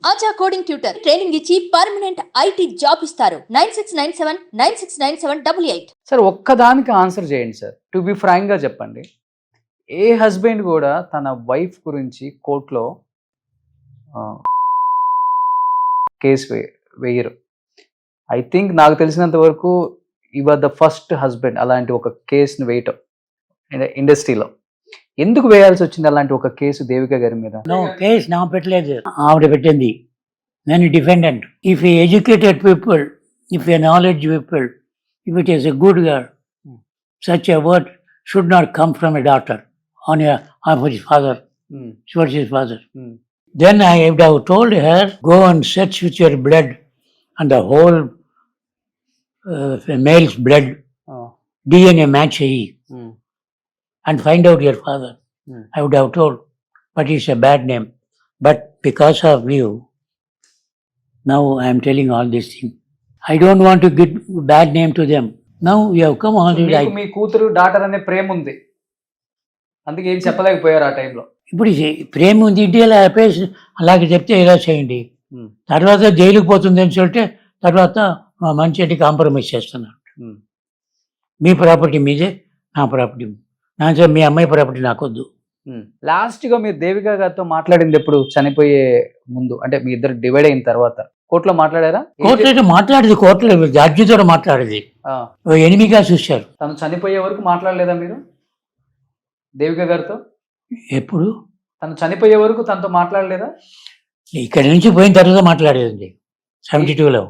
ఆచా coding tutor training ఇచ్చి permanent IT job ఇస్తారు. 9697969788. Sir ఒక్కదానికి ఆన్సర్ చేయండి సార్. టు బి ఫ్రాంక్ గా చెప్పండి, ఏ హస్బెండ్ కూడా తన వైఫ్ గురించి కోర్టులో కేసు వేయరు. ఐ థింక్ నాకు తెలిసినంత వరకు యువర్ ద ఫస్ట్ హస్బెండ్ అలాంటి ఒక కేసుని వేయటం ఇండస్ట్రీలో. ఎందుకు వేయాల్సి వచ్చింది అలాంటి ఒక కేసు దేవిక గారి మీద? నో, కేసు నా పెట్టలేదు, ఆవిడ పెట్టింది. నేను defendant. If a educated people, if A knowledge people, if it is a good girl, such a word should not come from a daughter on his father, towards his father. Then I would have told her, go and search with your blood and the whole male's blood, DNA match and find out your father. I would have told, but it's a bad name. But because of you, now I am telling all these things. I don't want to give bad name to them. Now you have come all the way. మీ కూతురు daughter అనే ప్రేమ ఉంది, అందుకే ఏం చెప్పలేకపోయారు ఆ టైంలో. ఇప్పుడు ప్రేమ ఉంది ఇండియాలో అలాగే చెప్తే ఇలా చేయండి, తర్వాత జైలుకి పోతుంది అని చెప్తే తర్వాత మంచి కాంప్రమైజ్ చేస్తున్నాను. మీ ప్రాపర్టీ మీదే, నా ప్రాపర్టీ మీ అమ్మాయి ప్రాపర్టీ నాకొద్దు. లాస్ట్ గా మీరు దేవిక గారితో మాట్లాడింది ఎప్పుడు? చనిపోయే ముందు, అంటే మీ ఇద్దరు డివైడ్ అయిన తర్వాత కోర్టులో మాట్లాడారా? కోర్టులో అయితే మాట్లాడేది, కోర్టులో జడ్జితో మాట్లాడేది, ఎనిమిగా చూశారు. తను చనిపోయే వరకు మాట్లాడలేదా మీరు దేవిక గారితో? ఎప్పుడు? తను చనిపోయే వరకు తనతో మాట్లాడలేదా? ఇక్కడి నుంచి పోయిన తర్వాత మాట్లాడేదండి. 72లో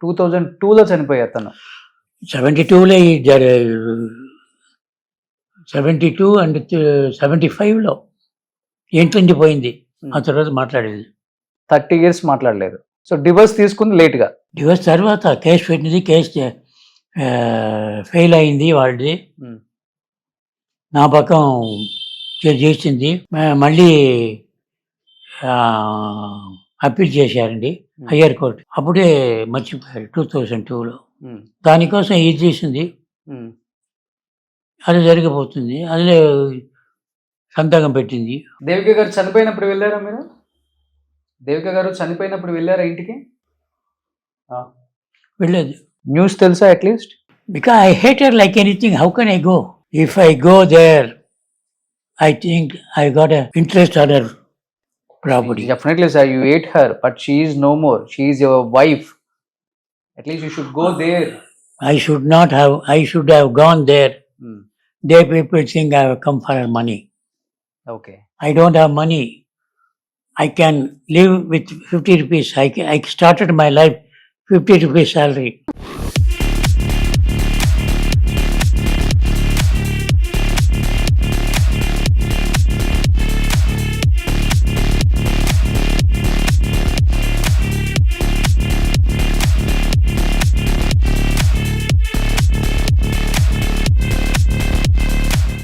2002లో చనిపోయారు తను. 72లో 72 అండ్ 75లో ఏంటండి పోయింది. ఆ తర్వాత మాట్లాడేది. 30 years మాట్లాడలేదు. సో డివోర్స్ తీసుకుంది లేట్ గా. డివోర్స్ తర్వాత కేసు పెట్టింది, కేసు ఫెయిల్ అయింది వాళ్ళది. నా పక్కం చేసింది, మళ్ళీ అప్పీల్ చేశారండి హయ్యర్ కోర్టు. అప్పుడే మర్చిపోయారు 2002లో. దానికోసం ఇది చేసింది, అది జరిగిపోతుంది, అదే సంతకం పెట్టింది. దేవిక గారు చనిపోయినప్పుడు వెళ్ళారా మీరు? దేవిక గారు చనిపోయినప్పుడు వెళ్ళారా ఇంటికి? వెళ్ళలేదు. న్యూస్ తెలుసా at least? Because I hate her like anything. How can I go? If I go there, I think I got an interest on her property. Definitely, sir. You hate her, but she is no more. She is your wife. At least you should go there. I should have gone there. They people think I have come for her money. Okay. I don't have money. I can live with 50 rupees. I started my life 50 rupees salary.